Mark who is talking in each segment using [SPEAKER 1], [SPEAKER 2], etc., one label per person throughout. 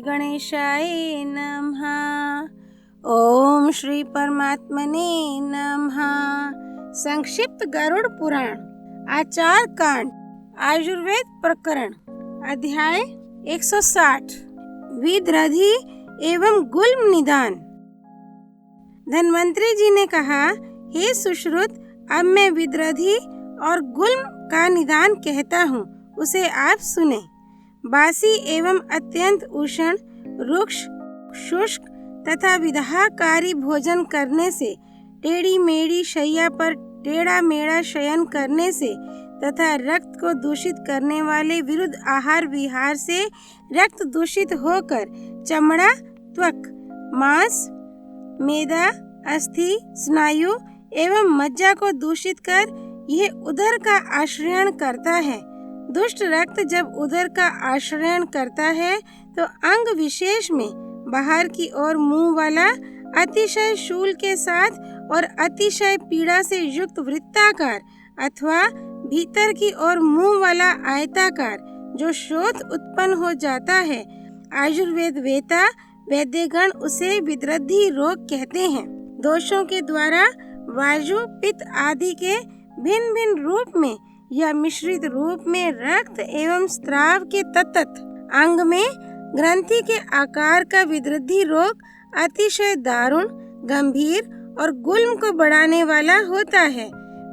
[SPEAKER 1] गणेशाय नमः। ओम श्री परमात्मने नमः। संक्षिप्त गरुड़ पुराण आचार कांड आयुर्वेद प्रकरण अध्याय 160 विदृधि एवं गुल्म निदान। धन्वंतरी जी ने कहा, हे सुश्रुत, अब मैं विदृधि और गुल्म का निदान कहता हूँ, उसे आप सुने। बासी एवं अत्यंत उष्ण, रुक्ष, शुष्क तथा विदाहकारी भोजन करने से, टेढ़ी मेढ़ी शैया पर टेढ़ा मेढ़ा शयन करने से तथा रक्त को दूषित करने वाले विरुद्ध आहार विहार से रक्त दूषित होकर चमड़ा, त्वक, मांस, मेदा, अस्थि, स्नायु एवं मज्जा को दूषित कर यह उदर का आश्रयण करता है। दुष्ट रक्त जब उदर का आश्रयण करता है तो अंग विशेष में बाहर की ओर मुंह वाला अतिशय शूल के साथ और अतिशय पीड़ा से युक्त वृत्ताकार अथवा भीतर की ओर मुंह वाला आयताकार जो शोथ उत्पन्न हो जाता है, आयुर्वेद वेता वैद्यगण उसे विदृधि रोग कहते हैं। दोषों के द्वारा वायु, पित्त आदि के भिन्न भिन्न रूप में या मिश्रित रूप में रक्त एवं स्राव के तत्त अंग में ग्रंथि के आकार का विदृधि रोग अतिशय दारुण, गंभीर और गुल्म को बढ़ाने वाला होता है।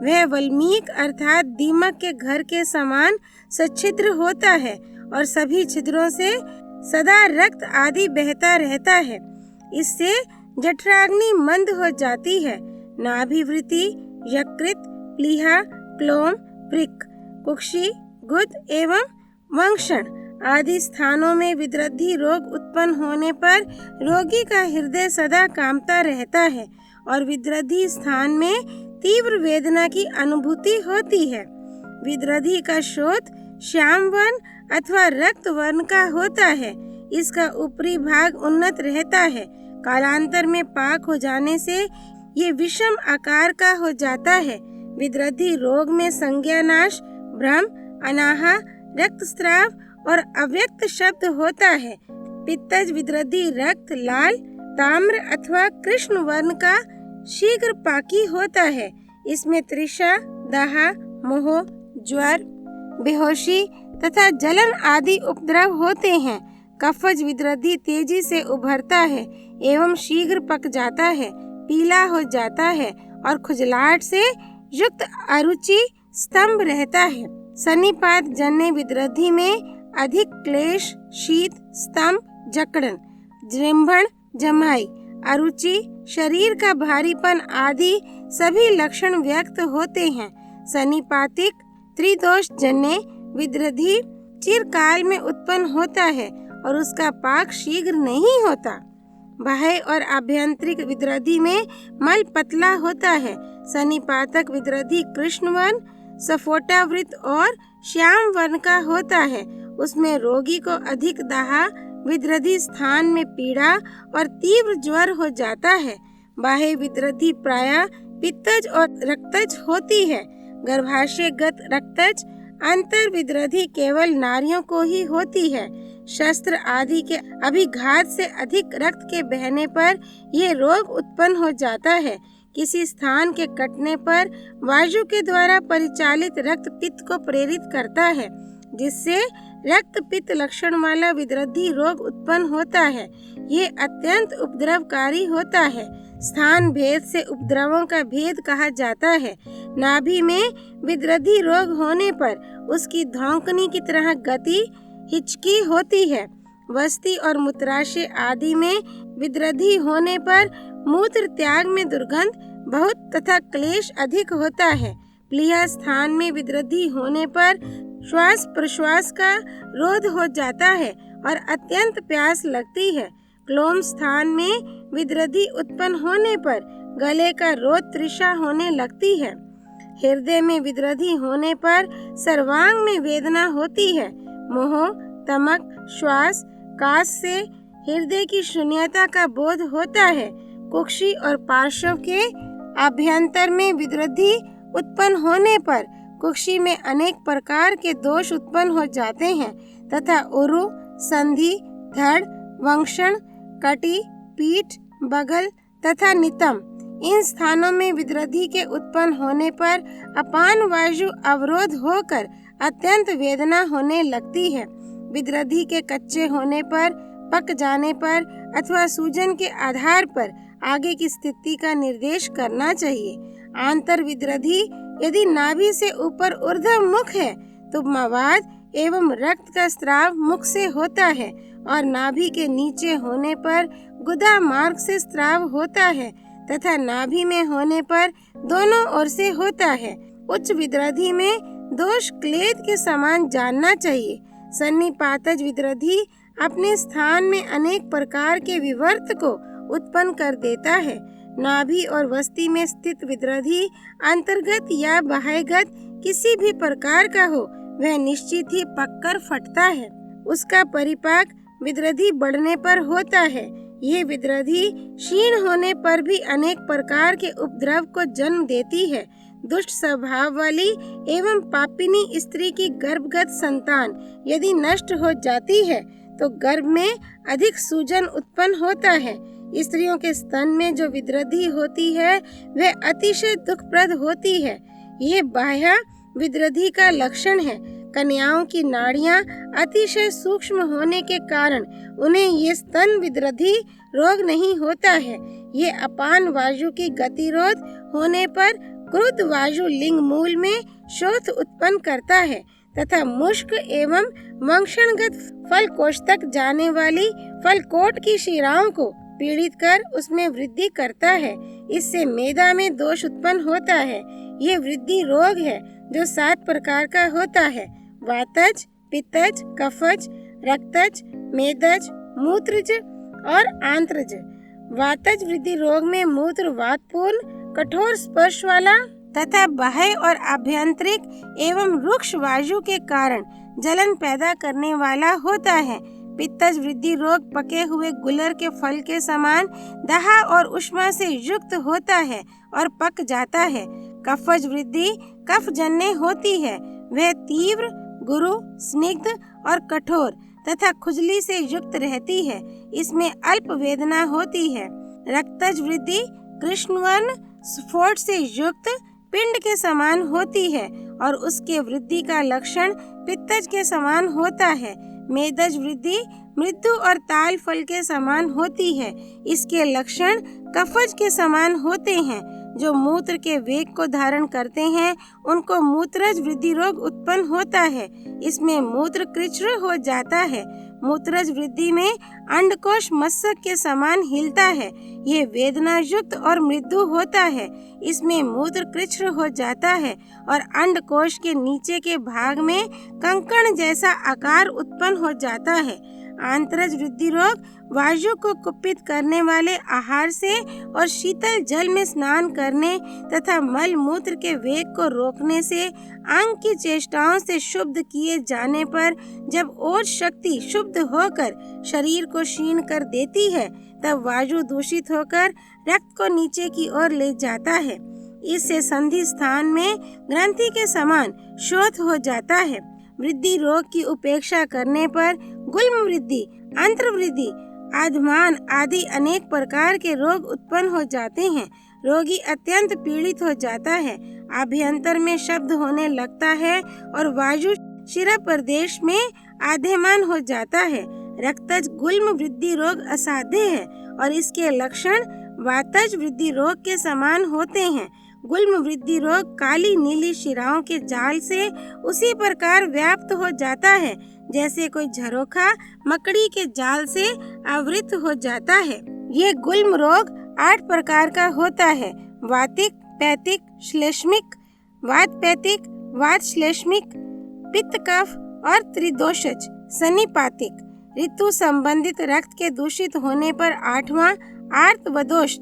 [SPEAKER 1] वह वल्मीक अर्थात दीमक के घर के समान सच्छिद्र होता है और सभी छिद्रों से सदा रक्त आदि बहता रहता है। इससे जठराग्नि मंद हो जाती है। नाभिवृत्ति, यकृत, प्लीहा, क्लोम, वृक्क, कुक्षि, गुद एवं वंक्षण आदि स्थानों में विदृधि रोग उत्पन्न होने पर रोगी का हृदय सदा कांपता रहता है और विदृधि स्थान में तीव्र वेदना की अनुभूति होती है। विदृधि का शोथ श्याम वर्ण अथवा रक्त वर्ण का होता है। इसका ऊपरी भाग उन्नत रहता है। कालांतर में पाक हो जाने से ये विषम आकार का हो जाता है। विदृधि रोग में संज्ञानाश, भ्रम, अनाहा, रक्तस्राव और अव्यक्त शब्द होता है। पित्तज विदृधि रक्त लाल, ताम्र अथवा कृष्ण वर्ण का शीघ्र पाकी होता है। इसमें तृषा, दाह, मोह, ज्वर, बेहोशी तथा जलन आदि उपद्रव होते हैं। कफज विदृधि तेजी से उभरता है एवं शीघ्र पक जाता है, पीला हो जाता है और खुजलाहट से युक्त अरुचि स्तंभ रहता है। सन्निपात जन्य विदृधि में अधिक क्लेश, शीत, स्तंभ, जकड़न, जृंभण, जमाई, अरुचि, शरीर का भारीपन आदि सभी लक्षण व्यक्त होते हैं। सन्निपातिक त्रिदोष जन्य विदृधि चिरकाल में उत्पन्न होता है और उसका पाक शीघ्र नहीं होता। बाह्य और आभ्यंतरिक विदृधि में मल पतला होता है। सन्निपातक विदृधि कृष्ण वर्ण, सफोटावृत और श्याम वर्ण का होता है। उसमें रोगी को अधिक दाह, विदृधि स्थान में पीड़ा और तीव्र ज्वर हो जाता है। बाह्य विदृधि प्रायः पित्तज और रक्तज होती है। गर्भाशयगत रक्तज अंतर विदृधि केवल नारियों को ही होती है। शस्त्र आदि के अभिघात से अधिक रक्त के बहने पर यह रोग उत्पन्न हो जाता है। किसी स्थान के कटने पर वायु के द्वारा परिचालित रक्त पित्त को प्रेरित करता है, जिससे रक्त पित्त लक्षण वाला विदृधि रोग उत्पन्न होता है। ये अत्यंत उपद्रवकारी होता है। स्थान भेद से उपद्रवों का भेद कहा जाता है। नाभि में विदृधि रोग होने पर उसकी धौंकनी की तरह गति, हिचकी होती है। वस्ती और मूत्राशय आदि में विदृधि होने पर मूत्र त्याग में दुर्गंध बहुत तथा क्लेश अधिक होता है। प्लीहा स्थान में विदृधि होने पर श्वास प्रश्वास का रोध हो जाता है और अत्यंत प्यास लगती है। क्लोम स्थान में विदृधि उत्पन्न होने पर गले का रोध, तृषा होने लगती है। हृदय में विदृधि होने पर सर्वांग में वेदना होती है। मोह, तमक, श्वास, काश से हृदय की शून्यता का बोध होता है। कुक्षि और पार्श्व के आभ्यंतर में विदृधि उत्पन्न होने पर कुक्षि में अनेक प्रकार के दोष उत्पन्न हो जाते हैं तथा उरु, संधि, धड़, वंक्षण, कटी, पीठ, बगल तथा नितंब, इन स्थानों में विद्रधि के उत्पन्न होने पर अपान वायु अवरोध होकर अत्यंत वेदना होने लगती है। विद्रधि के कच्चे होने पर, पक जाने पर अथवा सूजन के आधार पर आगे की स्थिति का निर्देश करना चाहिए। आंतर विद्रधि यदि नाभि से ऊपर ऊर्ध्वमुख है तो मवाद एवं रक्त का स्राव मुख से होता है और नाभि के नीचे होने पर गुदा मार्ग से स्राव होता है तथा नाभि में होने पर दोनों ओर से होता है। उच्च विद्रधि में दोष क्लेद के समान जानना चाहिए। सन्निपातज विद्रधि अपने स्थान में अनेक प्रकार के विवर्त को उत्पन्न कर देता है। नाभि और वस्ति में स्थित विद्रधि अंतर्गत या बाह्यगत किसी भी प्रकार का हो, वह निश्चित ही पककर फटता है। उसका परिपाक विद्रधि बढ़ने पर होता है। ये विद्रधि क्षीण होने पर भी अनेक प्रकार के उपद्रव को जन्म देती है। दुष्ट स्वभाव वाली एवं पापिनी स्त्री की गर्भगत संतान यदि नष्ट हो जाती है तो गर्भ में अधिक सूजन उत्पन्न होता है। स्त्रियों के स्तन में जो विद्रधि होती है वह अतिशय दुखप्रद होती है। ये बाह्य विद्रधि का लक्षण है। कन्याओं की नाड़ियां अतिशय सूक्ष्म होने के कारण उन्हें ये स्तन विद्रधि रोग नहीं होता है। ये अपान वायु की गतिरोध होने पर क्रुद्ध वायु लिंग मूल में शोथ उत्पन्न करता है तथा मुष्क एवं वंक्षणगत फल कोश तक जाने वाली फलकोट की शिराओं को पीड़ित कर उसमें वृद्धि करता है। इससे मेदा में दोष उत्पन्न होता है। ये वृद्धि रोग है जो 7 प्रकार का होता है: वातज, पित्तज, कफज, रक्तज, मेदज, मूत्रज और आंत्रज। वातज वृद्धि रोग में मूत्र वातपूर्ण, कठोर स्पर्श वाला तथा बाह्य और आभ्यंतरिक एवं रुक्ष वायु के कारण जलन पैदा करने वाला होता है। पित्तज वृद्धि रोग पके हुए गुलर के फल के समान दाह और उष्मा से युक्त होता है और पक जाता है। कफज वृद्धि कफजन्य होती है। वह तीव्र, गुरु, स्निग्ध और कठोर तथा खुजली से युक्त रहती है। इसमें अल्प वेदना होती है। रक्तज वृद्धि कृष्णवर्ण स्फोट से युक्त पिंड के समान होती है और उसके वृद्धि का लक्षण पित्तज के समान होता है। मेदज वृद्धि मृदु और ताल फल के समान होती है। इसके लक्षण कफज के समान होते हैं। जो मूत्र के वेग को धारण करते हैं उनको मूत्रज वृद्धि रोग उत्पन्न होता है। इसमें मूत्र कृच्र हो जाता है। मूत्रज वृद्धि में अंडकोश मस्तक के समान हिलता है। ये वेदना युक्त और मृदु होता है। इसमें मूत्र कृच्र हो जाता है और अंडकोश के नीचे के भाग में कंकण जैसा आकार उत्पन्न हो जाता है। आंत्रज वृद्धि रोग वायु को कुपित करने वाले आहार से और शीतल जल में स्नान करने तथा मल मूत्र के वेग को रोकने से अंग की चेष्टाओं से शुद्ध किए जाने पर जब ओज शक्ति शुद्ध होकर शरीर को क्षीण कर देती है तब वायु दूषित होकर रक्त को नीचे की ओर ले जाता है। इससे संधि स्थान में ग्रंथि के समान शोथ हो जाता है। वृद्धि रोग की उपेक्षा करने पर गुल्म वृद्धि, अंत्र वृद्धि, आधमान आदि अनेक प्रकार के रोग उत्पन्न हो जाते हैं। रोगी अत्यंत पीड़ित हो जाता है। आभ्यंतर में शब्द होने लगता है और वायु शिरा प्रदेश में आधेमान हो जाता है। रक्तज गुल्म वृद्धि रोग असाध्य है और इसके लक्षण वातज वृद्धि रोग के समान होते हैं। गुल्म वृद्धि रोग काली नीली शिराओं के जाल से उसी प्रकार व्याप्त हो जाता है जैसे कोई झरोखा मकड़ी के जाल से आवृत हो जाता है। ये गुल्म रोग 8 प्रकार का होता है: वातिक, पैतिक, श्लेष्मिक, वातपैतिक, वात श्लेष्मिक, पित्त कफ और त्रिदोषज। सन्निपातिक ऋतु संबंधित रक्त के दूषित होने पर 8वां आर्तवदोष।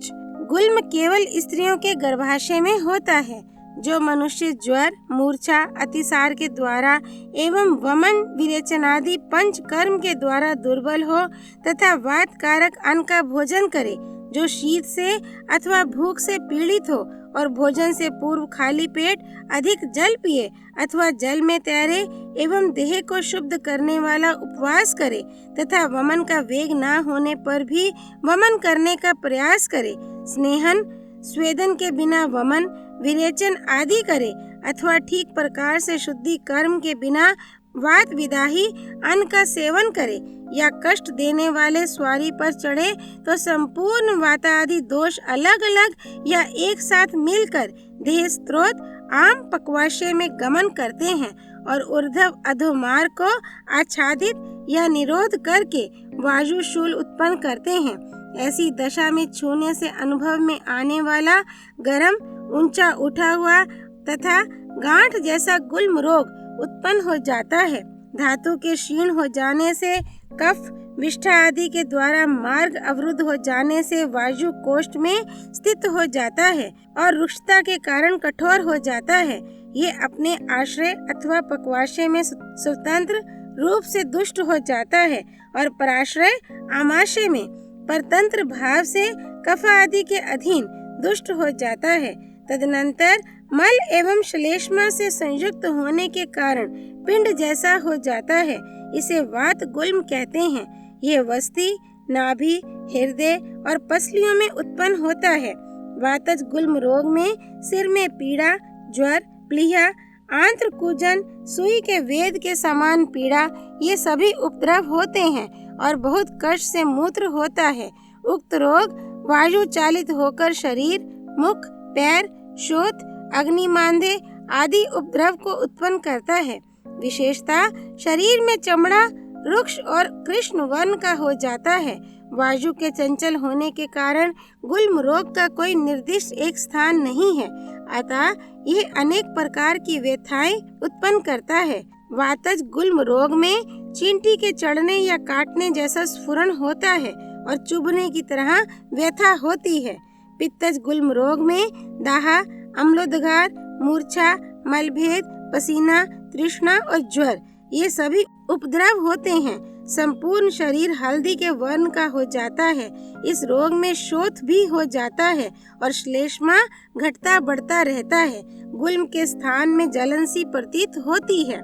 [SPEAKER 1] गुल्म केवल स्त्रियों के गर्भाशय में होता है। जो मनुष्य ज्वर, मूर्छा, अतिसार के द्वारा एवं वमन, विरेचनादि पंच कर्म के द्वारा दुर्बल हो तथा वात कारक अन्न का भोजन करे, जो शीत से अथवा भूख से पीड़ित हो और भोजन से पूर्व खाली पेट अधिक जल पिए अथवा जल में तैरे एवं देह को शुद्ध करने वाला उपवास करे तथा वमन का वेग न होने पर भी वमन करने का प्रयास करे, स्नेहन स्वेदन के बिना वमन विरेचन आदि करे अथवा ठीक प्रकार से शुद्धि कर्म के बिना वात विदाही अन्न का सेवन करे या कष्ट देने वाले स्वारी पर चढ़े तो संपूर्ण वातादि दोष अलग अलग या एक साथ मिलकर देह स्त्रोत आम पक्वाशय में गमन करते हैं और ऊर्ध्व अधोमार्ग को आच्छादित या निरोध करके वायुशूल उत्पन्न करते हैं। ऐसी दशा में छूने से अनुभव में आने वाला गर्म ऊंचा उठा हुआ तथा गांठ जैसा गुल्म रोग उत्पन्न हो जाता है। धातु के क्षीण हो जाने से, कफ विष्ठा आदि के द्वारा मार्ग अवरुद्ध हो जाने से वायु कोष्ठ में स्थित हो जाता है और रुक्षता के कारण कठोर हो जाता है। ये अपने आश्रय अथवा पक्वाशय में स्वतंत्र रूप से दुष्ट हो जाता है और पराश्रय आमाशय में परतंत्र भाव से कफ आदि के अधीन दुष्ट हो जाता है। तदनंतर मल एवं श्लेष्मा से संयुक्त होने के कारण पिंड जैसा हो जाता है। इसे वात गुल्म कहते हैं। ये वस्ति, नाभि, हृदय और पसलियों में उत्पन्न होता है। वातज गुल्म रोग में सिर में पीड़ा, ज्वर, प्लीहा, आंत्र कूजन, सुई के वेद के समान पीड़ा, ये सभी उपद्रव होते हैं और बहुत कष्ट से मूत्र होता है। उक्त रोग वायु चालित होकर शरीर, मुख, पैर, शोथ, अग्निमांदे आदि उपद्रव को उत्पन्न करता है। विशेषता शरीर में चमड़ा रुक्ष और कृष्ण वर्ण का हो जाता है। वायु के चंचल होने के कारण गुल्म रोग का कोई निर्दिष्ट एक स्थान नहीं है, अतः यह अनेक प्रकार की व्यथाएं उत्पन्न करता है। वातज गुल्म रोग में चींटी के चढ़ने या काटने जैसा स्फुरण होता है और चुभने की तरह व्यथा होती है। पित्तज गुल्म रोग में दाहा, अम्लोदगार, मूर्छा, मलभेद, पसीना, तृष्णा और ज्वर ये सभी उपद्रव होते हैं। संपूर्ण शरीर हल्दी के वर्ण का हो जाता है। इस रोग में शोथ भी हो जाता है और श्लेष्मा घटता बढ़ता रहता है। गुल्म के स्थान में जलन सी प्रतीत होती है।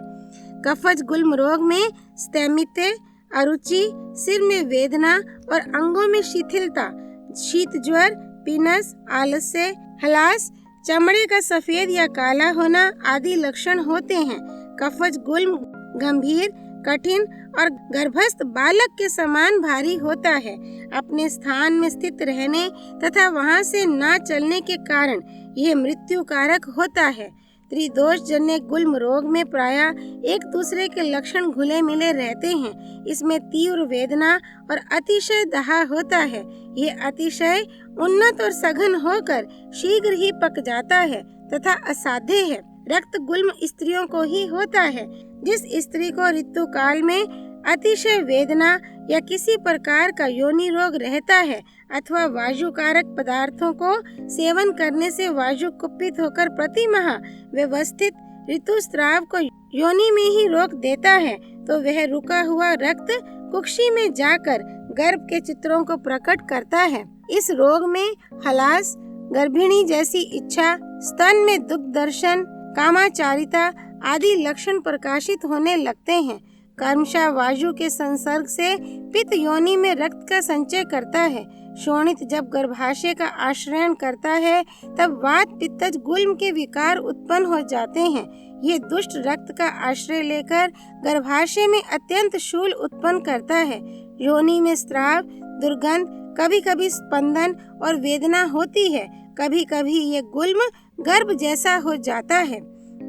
[SPEAKER 1] कफज गुल्म रोग में स्थैमित्य, अरुचि, सिर में वेदना और अंगों में शिथिलता, शीत ज्वर, पीनस, आलस्य, हलास, चमड़े का सफेद या काला होना आदि लक्षण होते हैं। कफज गुल्म गंभीर, कठिन और गर्भस्थ बालक के समान भारी होता है। अपने स्थान में स्थित रहने तथा वहां से न चलने के कारण यह मृत्यु कारक होता है। त्रिदोष जन्य गुल्म रोग में प्रायः एक दूसरे के लक्षण घुले मिले रहते हैं। इसमें तीव्र वेदना और अतिशय दाह होता है। ये अतिशय उन्नत और सघन होकर शीघ्र ही पक जाता है तथा असाध्य है। रक्त गुल्म स्त्रियों को ही होता है। जिस स्त्री को ऋतु काल में अतिशय वेदना या किसी प्रकार का योनि रोग रहता है अथवा वायु कारक पदार्थों को सेवन करने से वायु कुपित होकर प्रति माह व्यवस्थित ऋतुस्राव को योनि में ही रोक देता है, तो वह रुका हुआ रक्त कुक्षी में जाकर गर्भ के चित्रों को प्रकट करता है। इस रोग में हलास, गर्भिणी जैसी इच्छा, स्तन में दुख दर्शन, कामाचारिता आदि लक्षण प्रकाशित होने लगते हैं। कर्मशः वायु के संसर्ग से पित्त योनि में रक्त का संचय करता है। शोणित जब गर्भाशय का आश्रयण करता है तब वात पित्तज गुल्म के विकार उत्पन्न हो जाते हैं। ये दुष्ट रक्त का आश्रय लेकर गर्भाशय में अत्यंत शूल उत्पन्न करता है। योनि में स्राव, दुर्गंध, कभी कभी स्पंदन और वेदना होती है। कभी कभी ये गुल्म गर्भ जैसा हो जाता है।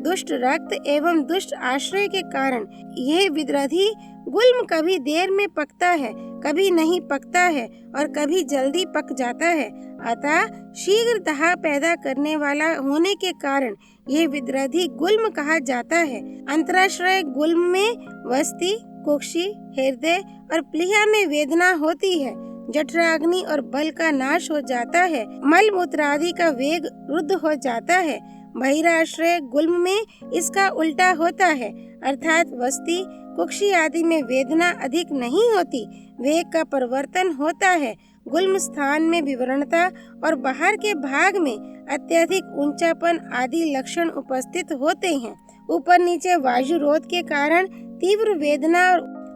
[SPEAKER 1] दुष्ट रक्त एवं दुष्ट आश्रय के कारण ये विद्रधी गुल्म कभी देर में पकता है, कभी नहीं पकता है और कभी जल्दी पक जाता है। अतः शीघ्र दाह पैदा करने वाला होने के कारण ये विद्रधी गुल्म कहा जाता है। अंतराश्रय गुल्म में वस्ति, कुक्षी, हृदय और प्लीहा में वेदना होती है। जठराग्नि और बल का नाश हो जाता है। मल मूत्र आदि का वेग रुद्ध हो जाता है। बहिराश्रय गुल्म में इसका उल्टा होता है, अर्थात वस्ति, कुक्षी आदि में वेदना अधिक नहीं होती, वेग का परिवर्तन होता है। गुल्म स्थान में विवरणता और बाहर के भाग में अत्यधिक ऊंचापन आदि लक्षण उपस्थित होते हैं। ऊपर नीचे वायु रोध के कारण तीव्र वेदना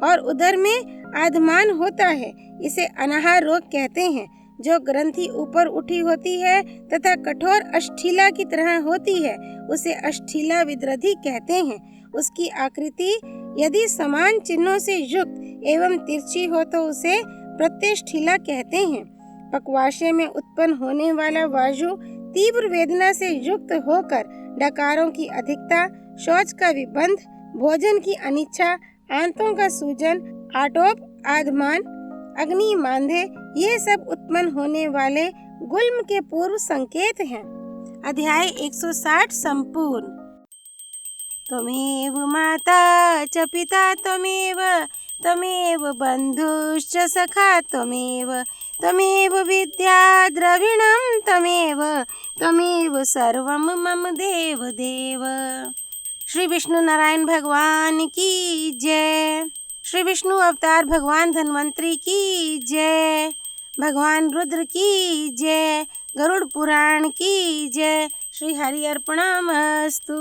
[SPEAKER 1] और उदर में आधमान होता है। इसे अनाहार रोग कहते हैं। जो ग्रंथि ऊपर उठी होती है तथा कठोर अष्ठीला की तरह होती है, उसे अष्ठीला विद्रधि कहते हैं। उसकी आकृति यदि समान चिन्हों से युक्त एवं तिरछी हो तो उसे प्रत्यष्ठीला कहते हैं। पक्वाशय में उत्पन्न होने वाला वायु तीव्र वेदना से युक्त होकर डकारों की अधिकता, शौच का विबंध, भोजन की अनिच्छा, आंतों का सूजन, आटोप, आधमान, अग्नि मांधे, ये सब उत्पन्न होने वाले गुल्म के पूर्व संकेत हैं। अध्याय 160 संपूर्ण। त्वमेव माता च पिता त्वमेव, त्वमेव बन्धुश्च सखा त्वमेव, त्वमेव विद्या द्रविणं त्वमेव, त्वमेव सर्वं मम देव देव। श्री विष्णु नारायण भगवान की जय। श्री विष्णु अवतार भगवान धन्वंतरी की जय। भगवान रुद्र की जय। गरुड़ पुराण की जय। श्री हरि अर्पणमस्तु।